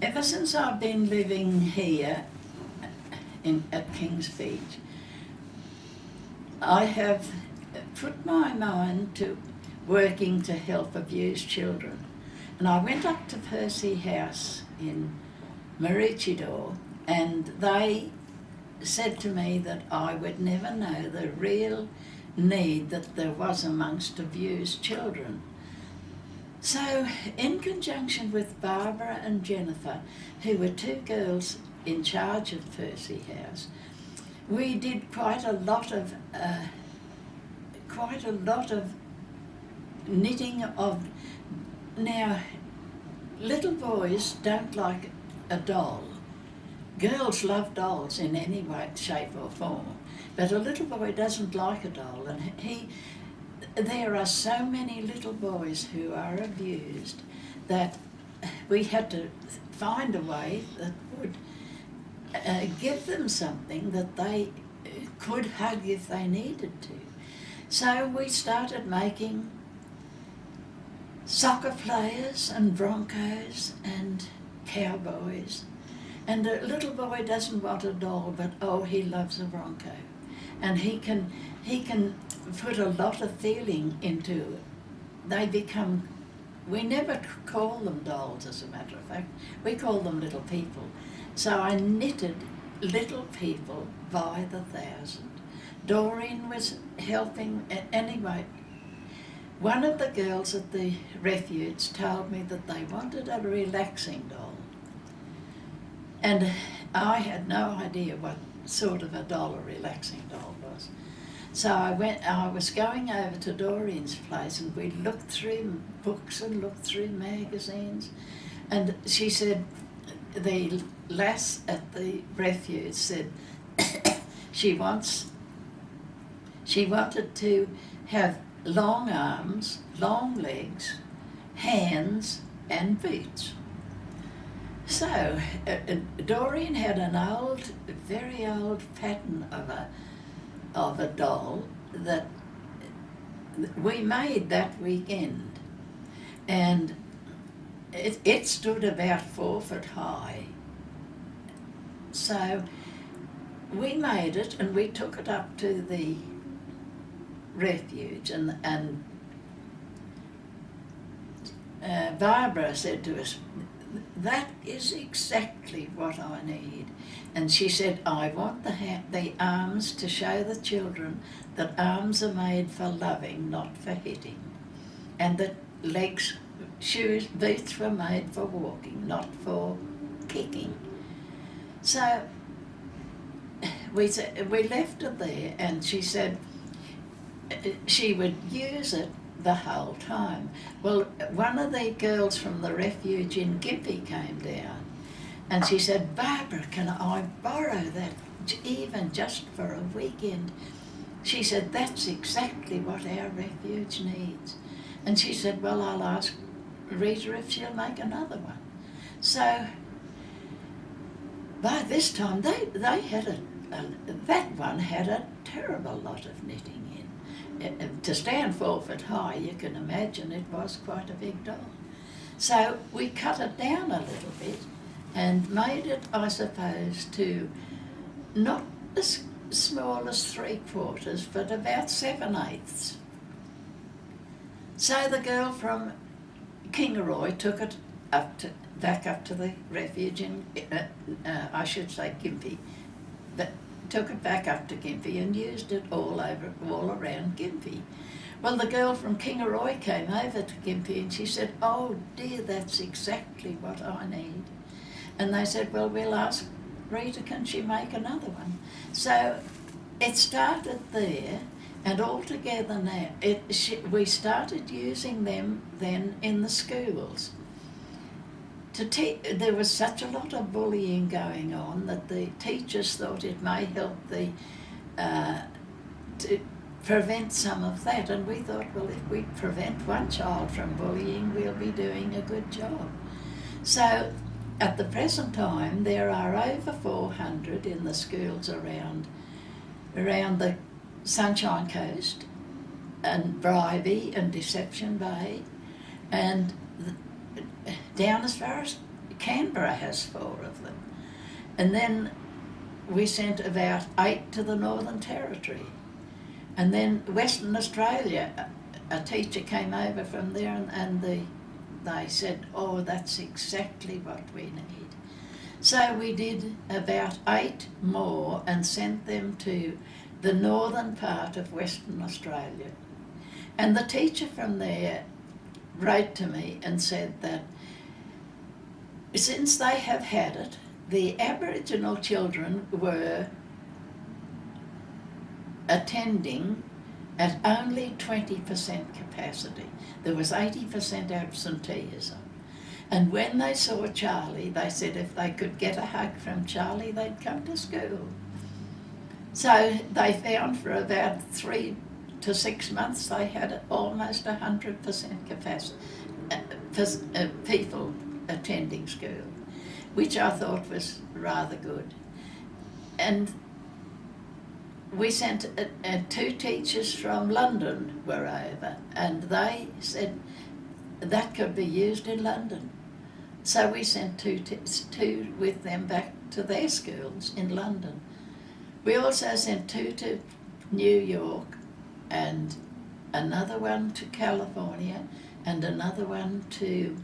Ever since I've been living here at Kings Beach, I have put my mind to working to help abused children. And I went up to Percy House in Maroochydore, and they said to me that I would never know the real need that there was amongst abused children. So, in conjunction with Barbara and Jennifer, who were two girls in charge of Percy House, we did quite a lot of knitting of. Now, little boys don't like a doll. Girls love dolls in any way, shape or form, but a little boy doesn't like a doll, and there are so many little boys who are abused that we had to find a way that would give them something that they could hug if they needed to. So we started making soccer players and broncos and cowboys. And a little boy doesn't want a doll, but oh, he loves a bronco. And he can put a lot of feeling into it. They become, we never call them dolls, as a matter of fact. We call them little people. So I knitted little people by the thousand. Doreen was helping. Anyway, one of the girls at the refuge told me that they wanted a relaxing doll. And I had no idea what sort of a doll a relaxing doll was. So I was going over to Doreen's place, and we looked through books and looked through magazines, and she said, the lass at the refuge said she wanted to have long arms, long legs, hands and boots. So Doreen had an old, very old pattern of a doll that we made that weekend, and it stood about 4 foot high. So we made it, and we took it up to the refuge, and Barbara said to us, "That is exactly what I need." And she said, "I want the arms to show the children that arms are made for loving, not for hitting. And that legs, shoes, boots were made for walking, not for kicking." So we left it there, and she said she would use it the whole time. Well, one of the girls from the refuge in Gympie came down, and she said, "Barbara, can I borrow that even just for a weekend?" She said, "That's exactly what our refuge needs." And she said, "Well, I'll ask Rita if she'll make another one." So by this time they had that one had a terrible lot of knitting in. To stand 4 foot high, you can imagine it was quite a big doll. So we cut it down a little bit and made it, I suppose, to not as small as 3/4, but about 7/8. So the girl from Kingaroy took it back up to the refuge in, I should say Gympie, but took it back up to Gympie and used it all around Gympie. Well, the girl from Kingaroy came over to Gympie, and she said, "Oh dear, that's exactly what I need." And they said, "Well, we'll ask Rita, can she make another one?" So it started there, and altogether now, we started using them then in the schools. There was such a lot of bullying going on that the teachers thought it may help to prevent some of that, and we thought, well, if we prevent one child from bullying, we'll be doing a good job. So at the present time, there are over 400 in the schools around the Sunshine Coast and Bribie and Deception Bay, and down as far as Canberra has 4 of them. And then we sent about 8 to the Northern Territory. And then Western Australia, a teacher came over from there and they said, oh, that's exactly what we need. So we did about 8 more and sent them to the northern part of Western Australia. And the teacher from there wrote to me and said that since they have had it, the Aboriginal children were attending at only 20% capacity. There was 80% absenteeism. And when they saw Charlie, they said if they could get a hug from Charlie, they'd come to school. So they found for about 3 to 6 months they had almost 100% capacity, people attending school, which I thought was rather good. And we sent 2 teachers from London were over, and they said that could be used in London. So we sent 2 with them back to their schools in London. We also sent 2 to New York and another one to California and another one to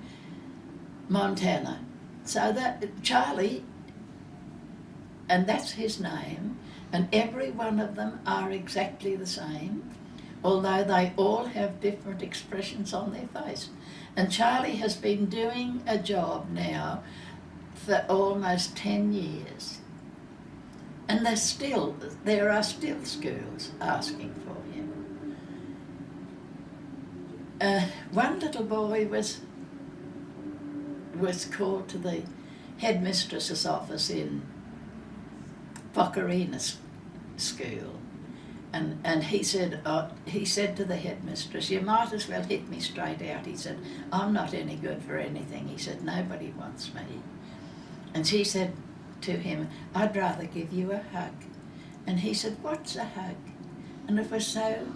Montana. So that Charlie, and that's his name, and every one of them are exactly the same, although they all have different expressions on their face. And Charlie has been doing a job now for almost 10 years. And there are still schools asking for him. One little boy was called to the headmistress's office in Bocarina school, and he said to the headmistress, "You might as well hit me straight out." He said, "I'm not any good for anything." He said, "Nobody wants me." And she said to him, "I'd rather give you a hug." And he said, "What's a hug?" And it was so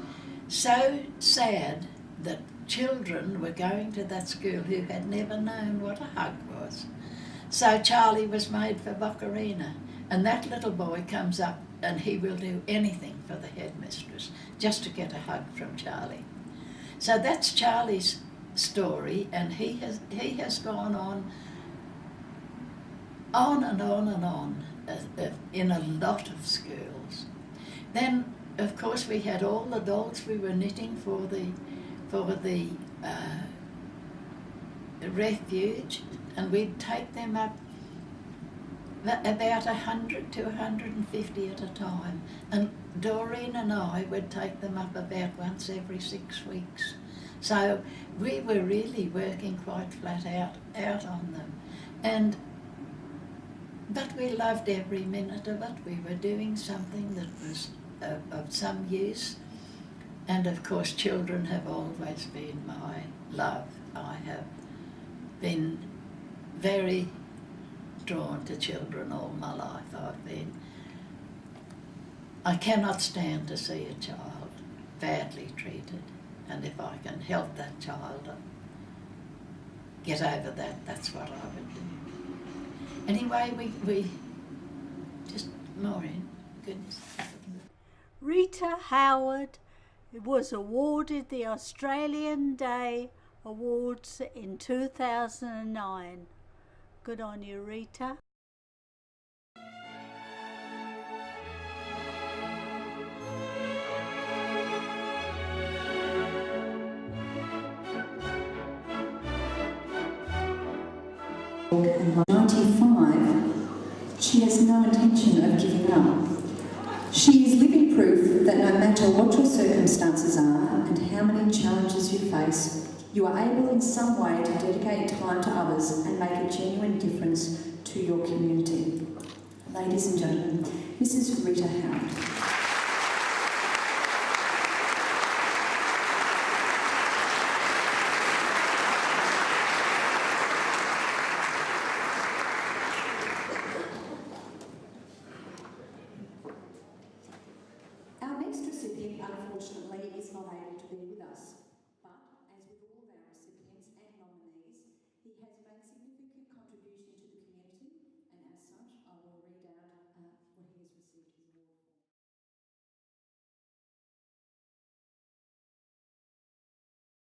sad that children were going to that school who had never known what a hug was. So Charlie was made for Bocarina, and that little boy comes up and he will do anything for the headmistress just to get a hug from Charlie. So that's Charlie's story, and he has gone on and on and on in a lot of schools. Then, of course, we had all the dolls we were knitting for the refuge, and we'd take them up about 100 to 150 at a time, and Doreen and I would take them up about once every 6 weeks. So we were really working quite flat out on them, but we loved every minute of it. We were doing something that was of some use, and of course children have always been my love. I have been very drawn to children all my life. I cannot stand to see a child badly treated, and if I can help that child get over that, that's what I would do. Anyway, we just, Maureen, goodness. Rita Howard was awarded the Australian Day Awards in 2009. Good on you, Rita. And by 95, she has no intention of giving up. She is living proof that no matter what your circumstances are and how many challenges you face, you are able in some way to dedicate time to others and make a genuine difference to your community. Ladies and gentlemen, Mrs. Rita Howard.